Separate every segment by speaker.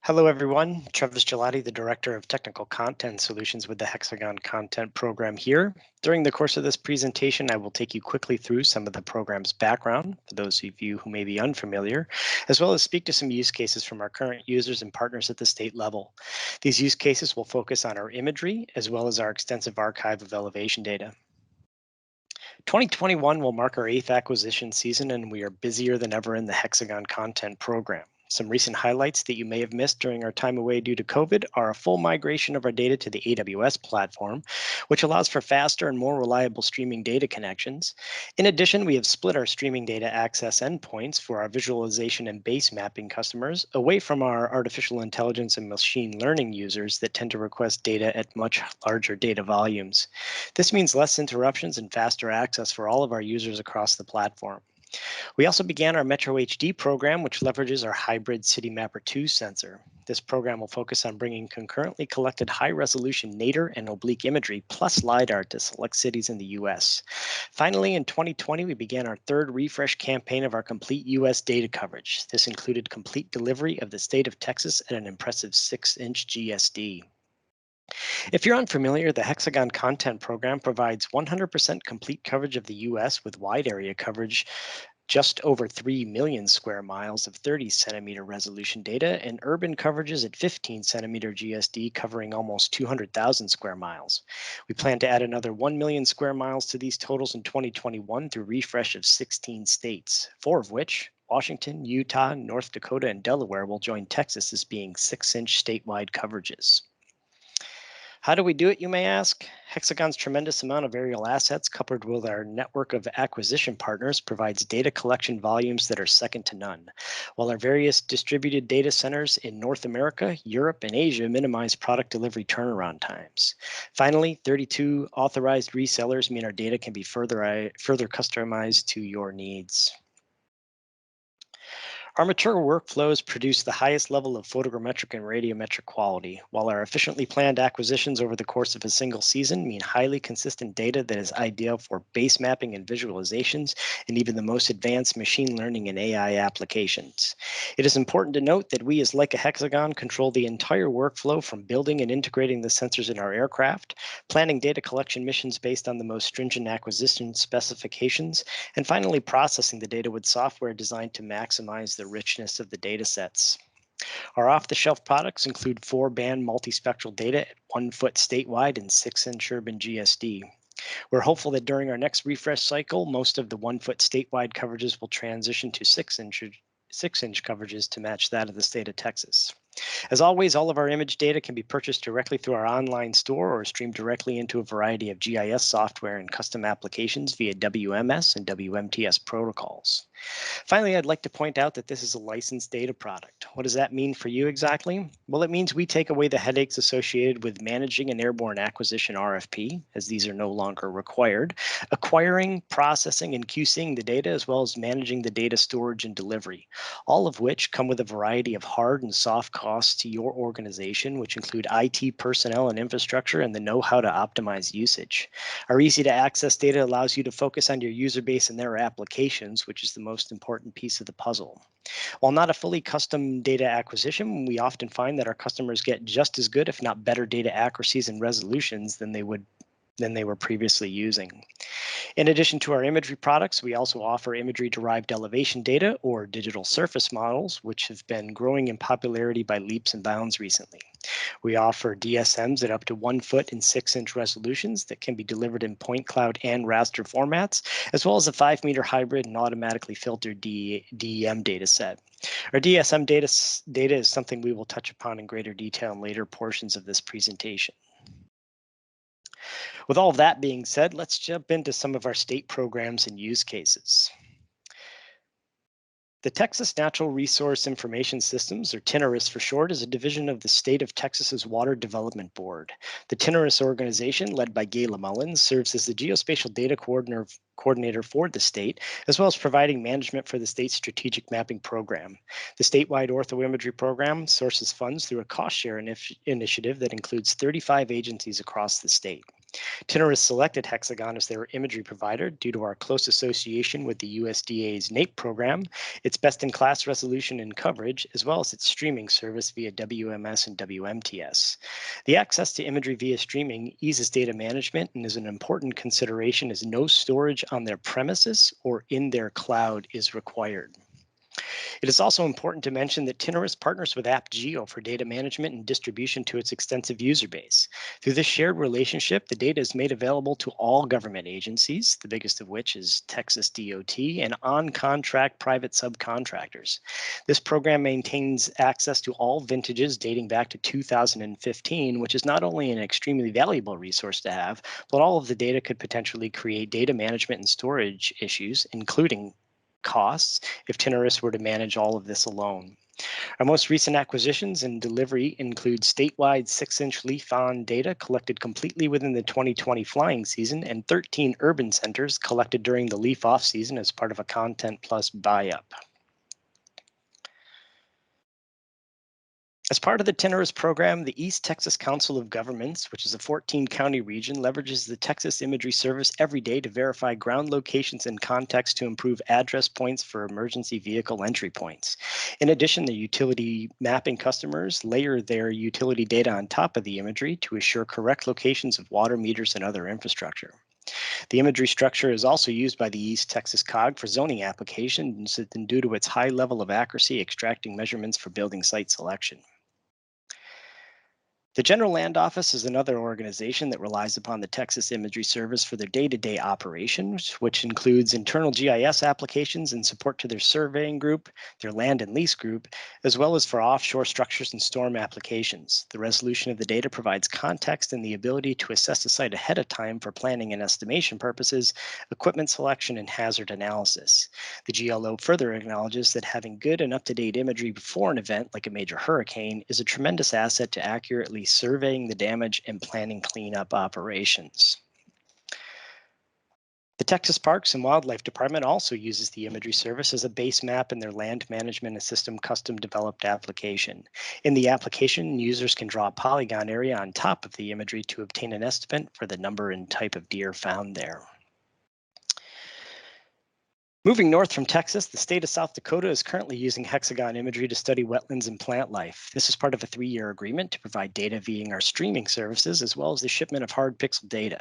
Speaker 1: Hello, everyone. Travis Gelati, the Director of Technical Content Solutions with the Hexagon Content Program here. During the course of this presentation, I will take you quickly through some of the program's background, for those of you who may be unfamiliar, as well as speak to some use cases from our current users and partners at the state level. These use cases will focus on our imagery, as well as our extensive archive of elevation data. 2021 will mark our 8th acquisition season, and we are busier than ever in the Hexagon Content Program. Some recent highlights that you may have missed during our time away due to COVID are a full migration of our data to the AWS platform, which allows for faster and more reliable streaming data connections. In addition, we have split our streaming data access endpoints for our visualization and base mapping customers away from our artificial intelligence and machine learning users that tend to request data at much larger data volumes. This means less interruptions and faster access for all of our users across the platform. We also began our Metro HD program, which leverages our hybrid City Mapper 2 sensor. This program will focus on bringing concurrently collected high-resolution nadir and oblique imagery plus LiDAR to select cities in the U.S. Finally, in 2020, we began our third refresh campaign of our complete U.S. data coverage. This included complete delivery of the state of Texas at an impressive 6-inch GSD. If you're unfamiliar, the Hexagon Content Program provides 100% complete coverage of the U.S. with wide area coverage, just over 3 million square miles of 30 centimeter resolution data, and urban coverages at 15 centimeter GSD covering almost 200,000 square miles. We plan to add another 1 million square miles to these totals in 2021 through refresh of 16 states, 4 of which, Washington, Utah, North Dakota, and Delaware, will join Texas as being 6-inch statewide coverages. How do we do it, you may ask? Hexagon's tremendous amount of aerial assets, coupled with our network of acquisition partners, provides data collection volumes that are second to none, while our various distributed data centers in North America, Europe, and Asia minimize product delivery turnaround times. Finally, 32 authorized resellers mean our data can be further customized to your needs. Our mature workflows produce the highest level of photogrammetric and radiometric quality, while our efficiently planned acquisitions over the course of a single season mean highly consistent data that is ideal for base mapping and visualizations, and even the most advanced machine learning and AI applications. It is important to note that we as Leica Hexagon control the entire workflow from building and integrating the sensors in our aircraft, planning data collection missions based on the most stringent acquisition specifications, and finally processing the data with software designed to maximize the richness of the data sets. Our off-the-shelf products include 4-band multispectral data at 1 foot statewide and 6-inch urban GSD. We're hopeful that during our next refresh cycle, most of the 1 foot statewide coverages will transition to 6-inch coverages to match that of the state of Texas. As always, all of our image data can be purchased directly through our online store or streamed directly into a variety of GIS software and custom applications via WMS and WMTS protocols. Finally, I'd like to point out that this is a licensed data product. What does that mean for you exactly? Well, it means we take away the headaches associated with managing an airborne acquisition RFP, as these are no longer required, acquiring, processing, and QCing the data, as well as managing the data storage and delivery, all of which come with a variety of hard and soft costs to your organization, which include IT personnel and infrastructure and the know-how to optimize usage. Our easy-to-access data allows you to focus on your user base and their applications, which is the most important piece of the puzzle. While not a fully custom data acquisition, we often find that our customers get just as good, if not better, data accuracies and resolutions than they were previously using. In addition to our imagery products, we also offer imagery-derived elevation data, or digital surface models, which have been growing in popularity by leaps and bounds recently. We offer DSMs at up to 1 foot and 6-inch resolutions that can be delivered in point cloud and raster formats, as well as a 5-meter hybrid and automatically filtered DEM data set. Our DSM data is something we will touch upon in greater detail in later portions of this presentation. With all of that being said, let's jump into some of our state programs and use cases. The Texas Natural Resource Information Systems, or TNRIS for short, is a division of the state of Texas's Water Development Board. The TNRIS organization, led by Gayla Mullins, serves as the geospatial data coordinator for the state, as well as providing management for the state's strategic mapping program. The statewide orthoimagery program sources funds through a cost share initiative that includes 35 agencies across the state. Tinner selected Hexagon as their imagery provider due to our close association with the USDA's NAEP program, its best-in-class resolution and coverage, as well as its streaming service via WMS and WMTS. The access to imagery via streaming eases data management and is an important consideration as no storage on their premises or in their cloud is required. It is also important to mention that Tinnerus partners with AppGeo for data management and distribution to its extensive user base. Through this shared relationship, the data is made available to all government agencies, the biggest of which is Texas DOT, and on-contract private subcontractors. This program maintains access to all vintages dating back to 2015, which is not only an extremely valuable resource to have, but all of the data could potentially create data management and storage issues, including costs if Tinnerus were to manage all of this alone. Our most recent acquisitions and delivery include statewide 6-inch leaf-on data collected completely within the 2020 flying season and 13 urban centers collected during the leaf-off season as part of a Content Plus buy-up. As part of the Tinnerus program, the East Texas Council of Governments, which is a 14-county region, leverages the Texas Imagery Service every day to verify ground locations and context to improve address points for emergency vehicle entry points. In addition, the utility mapping customers layer their utility data on top of the imagery to assure correct locations of water meters and other infrastructure. The imagery structure is also used by the East Texas COG for zoning applications and due to its high level of accuracy, extracting measurements for building site selection. The General Land Office is another organization that relies upon the Texas Imagery Service for their day-to-day operations, which includes internal GIS applications and support to their surveying group, their land and lease group, as well as for offshore structures and storm applications. The resolution of the data provides context and the ability to assess a site ahead of time for planning and estimation purposes, equipment selection, and hazard analysis. The GLO further acknowledges that having good and up-to-date imagery before an event like a major hurricane is a tremendous asset to accurately surveying the damage and planning cleanup operations. The Texas Parks and Wildlife Department also uses the imagery service as a base map in their land management system custom developed application. In the application, users can draw a polygon area on top of the imagery to obtain an estimate for the number and type of deer found there. Moving north from Texas, the state of South Dakota is currently using Hexagon imagery to study wetlands and plant life. This is part of a 3-year agreement to provide data via our streaming services, as well as the shipment of hard pixel data.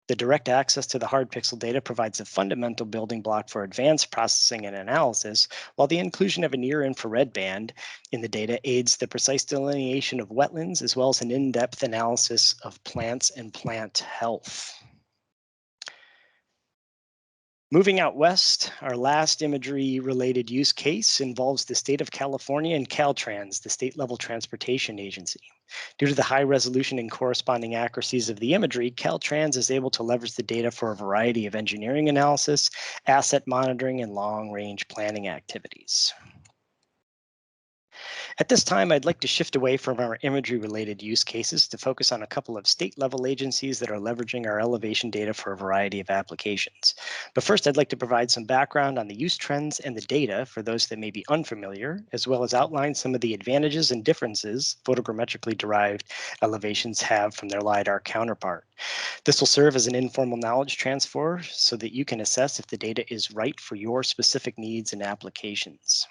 Speaker 1: The direct access to the hard pixel data provides a fundamental building block for advanced processing and analysis, while the inclusion of a near-infrared band in the data aids the precise delineation of wetlands, as well as an in-depth analysis of plants and plant health. Moving out west, our last imagery-related use case involves the state of California and Caltrans, the state-level transportation agency. Due to the high resolution and corresponding accuracies of the imagery, Caltrans is able to leverage the data for a variety of engineering analysis, asset monitoring, and long-range planning activities. At this time, I'd like to shift away from our imagery-related use cases to focus on a couple of state-level agencies that are leveraging our elevation data for a variety of applications. But first, I'd like to provide some background on the use trends and the data for those that may be unfamiliar, as well as outline some of the advantages and differences photogrammetrically derived elevations have from their LiDAR counterpart. This will serve as an informal knowledge transfer so that you can assess if the data is right for your specific needs and applications.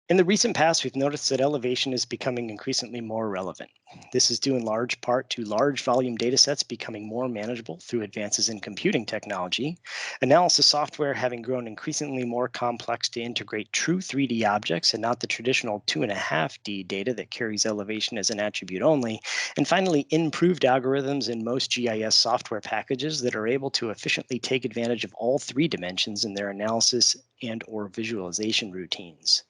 Speaker 1: In the recent past, we've noticed that elevation is becoming increasingly more relevant. This is due in large part to large volume datasets becoming more manageable through advances in computing technology, analysis software having grown increasingly more complex to integrate true 3D objects and not the traditional 2.5D data that carries elevation as an attribute only, and finally, improved algorithms in most GIS software packages that are able to efficiently take advantage of all 3 dimensions in their analysis and/or visualization routines.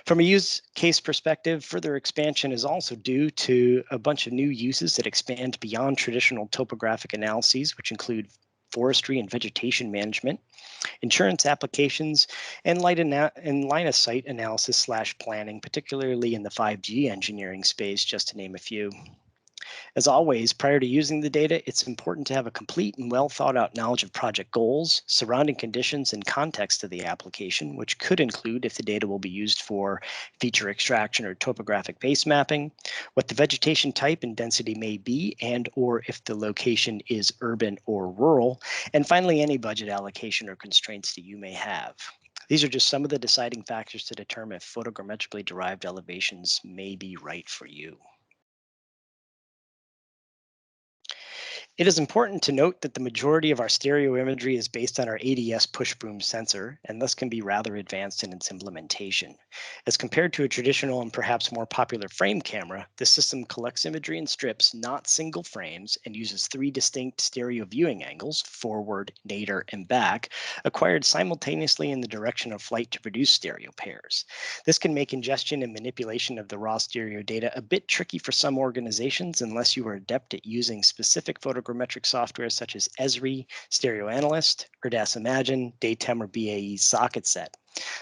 Speaker 1: From a use case perspective, further expansion is also due to a bunch of new uses that expand beyond traditional topographic analyses, which include forestry and vegetation management, insurance applications, and line of sight analysis / planning, particularly in the 5G engineering space, just to name a few. As always, prior to using the data, it's important to have a complete and well thought out knowledge of project goals, surrounding conditions, and context of the application, which could include if the data will be used for feature extraction or topographic base mapping, what the vegetation type and density may be, and or if the location is urban or rural, and finally, any budget allocation or constraints that you may have. These are just some of the deciding factors to determine if photogrammetrically derived elevations may be right for you. It is important to note that the majority of our stereo imagery is based on our ADS push boom sensor and thus can be rather advanced in its implementation. As compared to a traditional and perhaps more popular frame camera, this system collects imagery in strips, not single frames, and uses three distinct stereo viewing angles, forward, nadir, and back, acquired simultaneously in the direction of flight to produce stereo pairs. This can make ingestion and manipulation of the raw stereo data a bit tricky for some organizations unless you are adept at using specific photogrammetric software such as Esri, Stereo Analyst, Erdas Imagine, Datem, or BAE's Socket Set.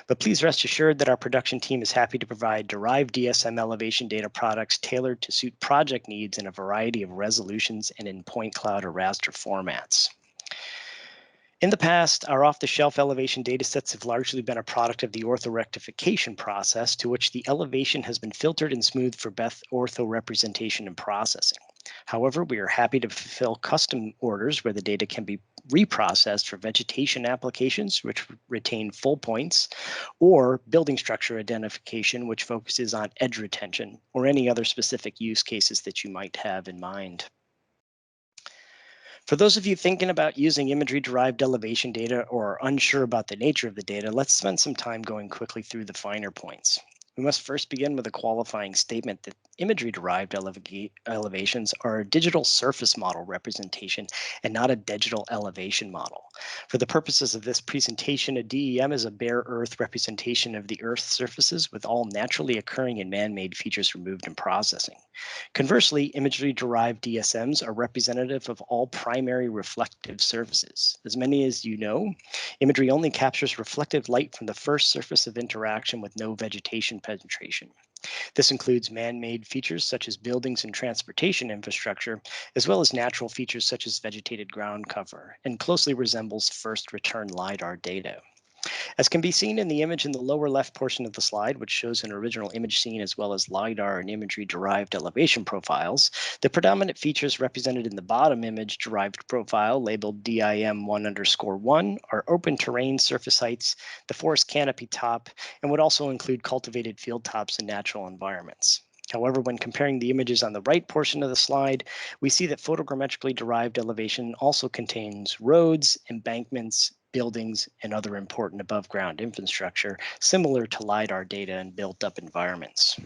Speaker 1: But please rest assured that our production team is happy to provide derived DSM elevation data products tailored to suit project needs in a variety of resolutions and in point cloud or raster formats. In the past, our off-the-shelf elevation datasets have largely been a product of the orthorectification process, to which the elevation has been filtered and smoothed for best ortho representation and processing. However, we are happy to fulfill custom orders where the data can be reprocessed for vegetation applications, which retain full points, or building structure identification, which focuses on edge retention, or any other specific use cases that you might have in mind. For those of you thinking about using imagery derived elevation data or are unsure about the nature of the data, let's spend some time going quickly through the finer points. We must first begin with a qualifying statement that imagery derived elevations are a digital surface model representation and not a digital elevation model. For the purposes of this presentation, a DEM is a bare earth representation of the Earth's surfaces with all naturally occurring and man-made features removed in processing. Conversely, imagery-derived DSMs are representative of all primary reflective surfaces. As many as you know, imagery only captures reflected light from the first surface of interaction with no vegetation penetration. This includes man-made features such as buildings and transportation infrastructure, as well as natural features such as vegetated ground cover, and closely resembles first return LiDAR data. As can be seen in the image in the lower left portion of the slide, which shows an original image scene as well as LiDAR and imagery-derived elevation profiles, the predominant features represented in the bottom image derived profile, labeled DIM1_1, are open terrain surface heights, the forest canopy top, and would also include cultivated field tops and natural environments. However, when comparing the images on the right portion of the slide, we see that photogrammetrically derived elevation also contains roads, embankments, buildings, and other important above ground infrastructure, similar to LiDAR data in built up environments.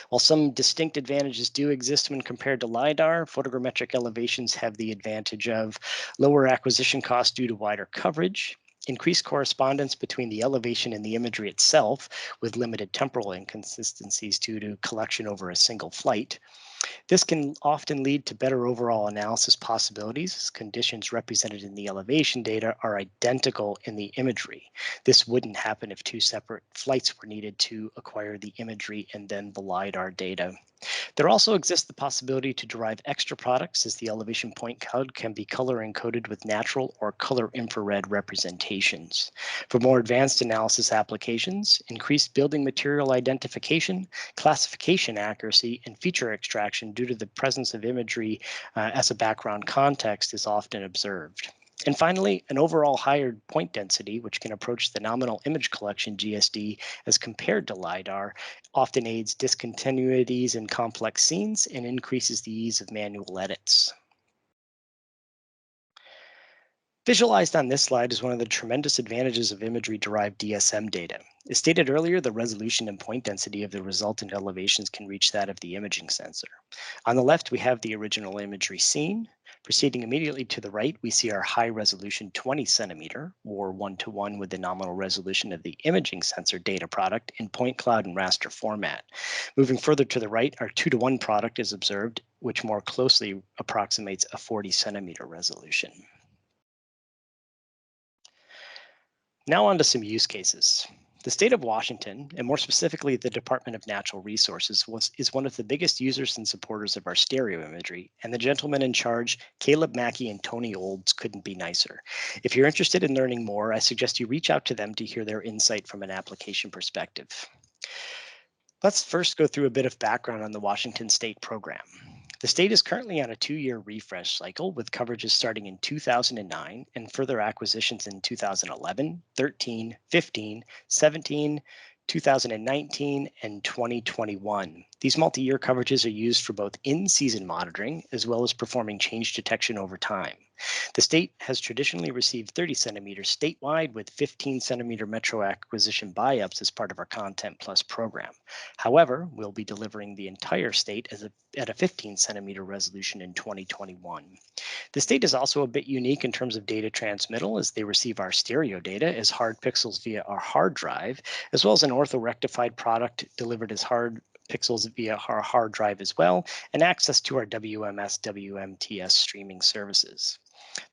Speaker 1: While some distinct advantages do exist when compared to LiDAR, photogrammetric elevations have the advantage of lower acquisition costs due to wider coverage, increased correspondence between the elevation and the imagery itself, with limited temporal inconsistencies due to collection over a single flight. This can often lead to better overall analysis possibilities as conditions represented in the elevation data are identical in the imagery. This wouldn't happen if two separate flights were needed to acquire the imagery and then the LiDAR data. There also exists the possibility to derive extra products as the elevation point cloud can be color encoded with natural or color infrared representations. For more advanced analysis applications, increased building material identification, classification accuracy, and feature extraction due to the presence of imagery as a background context is often observed. And finally, an overall higher point density, which can approach the nominal image collection GSD as compared to LiDAR, often aids discontinuities in complex scenes and increases the ease of manual edits. Visualized on this slide is one of the tremendous advantages of imagery-derived DSM data. As stated earlier, the resolution and point density of the resultant elevations can reach that of the imaging sensor. On the left, we have the original imagery scene. Proceeding immediately to the right, we see our high-resolution 20 centimeter, or 1:1 with the nominal resolution of the imaging sensor data product in point cloud and raster format. Moving further to the right, our 2:1 product is observed, which more closely approximates a 40 centimeter resolution. Now on to some use cases. The state of Washington, and more specifically the Department of Natural Resources, is one of the biggest users and supporters of our stereo imagery, and the gentlemen in charge, Caleb Mackey and Tony Olds, couldn't be nicer. If you're interested in learning more, I suggest you reach out to them to hear their insight from an application perspective. Let's first go through a bit of background on the Washington State program. The state is currently on a 2-year refresh cycle with coverages starting in 2009 and further acquisitions in 2011, 13, 15, 17, 2019, and 2021. These multi-year coverages are used for both in-season monitoring as well as performing change detection over time. The state has traditionally received 30 centimeters statewide with 15 centimeter metro acquisition buy-ups as part of our Content Plus program. However, we'll be delivering the entire state at a 15 centimeter resolution in 2021. The state is also a bit unique in terms of data transmittal, as they receive our stereo data as hard pixels via our hard drive, as well as an ortho-rectified product delivered as hard pixels via our hard drive as well, and access to our WMS WMTS streaming services.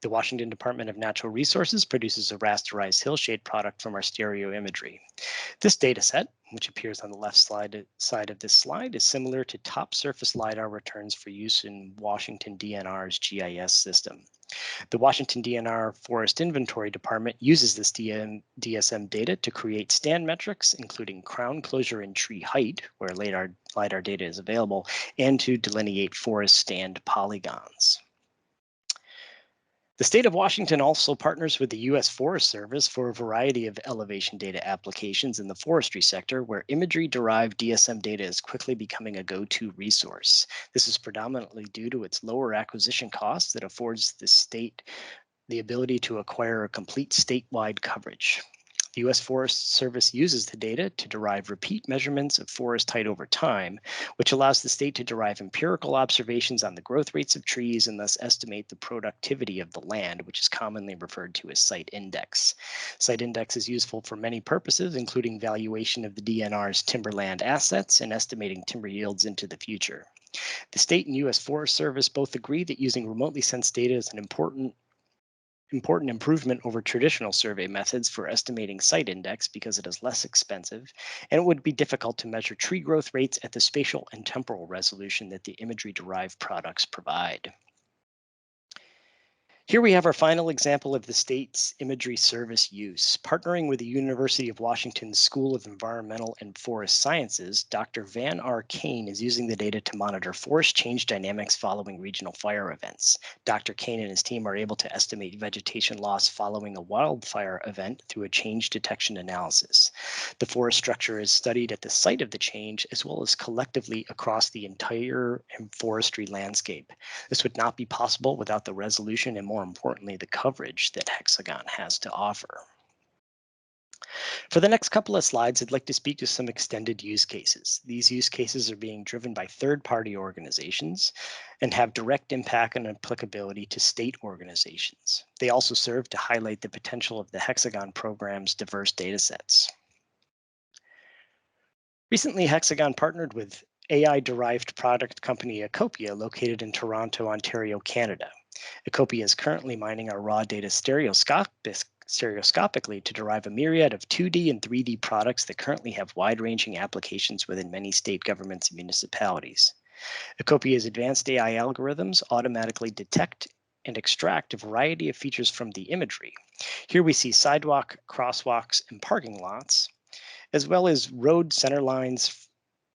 Speaker 1: The Washington Department of Natural Resources produces a rasterized hillshade product from our stereo imagery. This data set, which appears on the left side of this slide, is similar to top surface LiDAR returns for use in Washington DNR's GIS system. The Washington DNR Forest Inventory Department uses this DSM data to create stand metrics, including crown closure and tree height, where LiDAR data is available, and to delineate forest stand polygons. The state of Washington also partners with the U.S. Forest Service for a variety of elevation data applications in the forestry sector, where imagery-derived DSM data is quickly becoming a go-to resource. This is predominantly due to its lower acquisition costs that affords the state the ability to acquire a complete statewide coverage. The U.S. Forest Service uses the data to derive repeat measurements of forest height over time, which allows the state to derive empirical observations on the growth rates of trees and thus estimate the productivity of the land, which is commonly referred to as site index. Site index is useful for many purposes, including valuation of the DNR's timberland assets and estimating timber yields into the future. The state and U.S. Forest Service both agree that using remotely sensed data is an important improvement over traditional survey methods for estimating site index because it is less expensive, and it would be difficult to measure tree growth rates at the spatial and temporal resolution that the imagery-derived products provide. Here we have our final example of the state's imagery service use. Partnering with the University of Washington's School of Environmental and Forest Sciences, Dr. Van R. Kane is using the data to monitor forest change dynamics following regional fire events. Dr. Kane and his team are able to estimate vegetation loss following a wildfire event through a change detection analysis. The forest structure is studied at the site of the change as well as collectively across the entire forestry landscape. This would not be possible without the resolution and, more importantly, the coverage that Hexagon has to offer. For the next couple of slides, I'd like to speak to some extended use cases. These use cases are being driven by third-party organizations and have direct impact and applicability to state organizations. They also serve to highlight the potential of the Hexagon program's diverse data sets. Recently, Hexagon partnered with AI-derived product company Ecopia, located in Toronto, Ontario, Canada. Ecopia is currently mining our raw data stereoscopically to derive a myriad of 2D and 3D products that currently have wide-ranging applications within many state governments and municipalities. Ecopia's advanced AI algorithms automatically detect and extract a variety of features from the imagery. Here we see sidewalk, crosswalks, and parking lots, as well as road center lines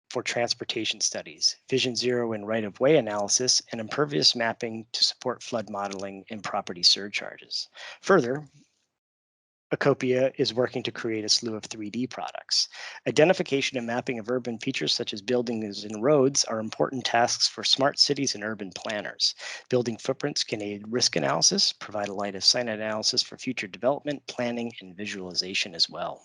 Speaker 1: for transportation studies, Vision Zero and right-of-way analysis, and impervious mapping to support flood modeling and property surcharges. Further, Ecopia is working to create a slew of 3D products. Identification and mapping of urban features such as buildings and roads are important tasks for smart cities and urban planners. Building footprints can aid risk analysis, provide a line of sight analysis for future development, planning, and visualization as well.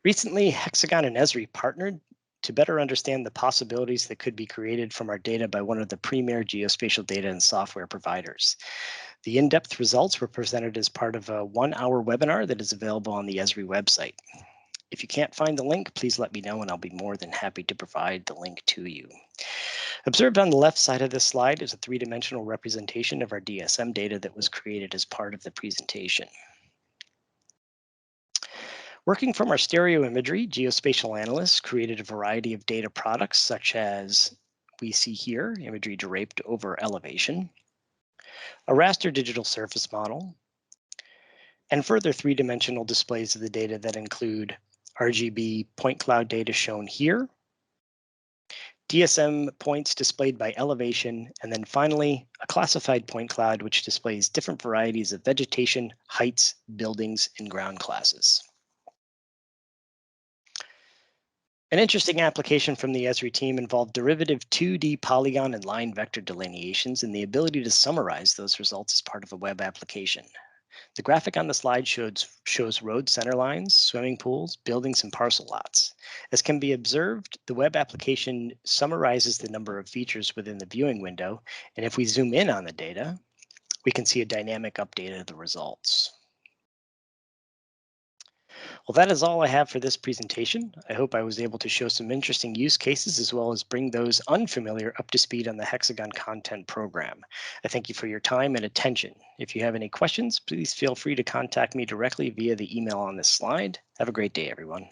Speaker 1: Recently, Hexagon and Esri partnered to better understand the possibilities that could be created from our data by one of the premier geospatial data and software providers. The in-depth results were presented as part of a 1-hour webinar that is available on the Esri website. If you can't find the link, please let me know and I'll be more than happy to provide the link to you. Observed on the left side of this slide is a three-dimensional representation of our DSM data that was created as part of the presentation. Working from our stereo imagery, geospatial analysts created a variety of data products such as we see here, imagery draped over elevation, a raster digital surface model, and further three-dimensional displays of the data that include RGB point cloud data shown here, DSM points displayed by elevation, and then finally, a classified point cloud which displays different varieties of vegetation, heights, buildings, and ground classes. An interesting application from the Esri team involved derivative 2D polygon and line vector delineations and the ability to summarize those results as part of a web application. The graphic on the slide shows road center lines, swimming pools, buildings, and parcel lots. As can be observed, the web application summarizes the number of features within the viewing window, and if we zoom in on the data, we can see a dynamic update of the results. Well, that is all I have for this presentation. I hope I was able to show some interesting use cases as well as bring those unfamiliar up to speed on the Hexagon content program. I thank you for your time and attention. If you have any questions, please feel free to contact me directly via the email on this slide. Have a great day, everyone.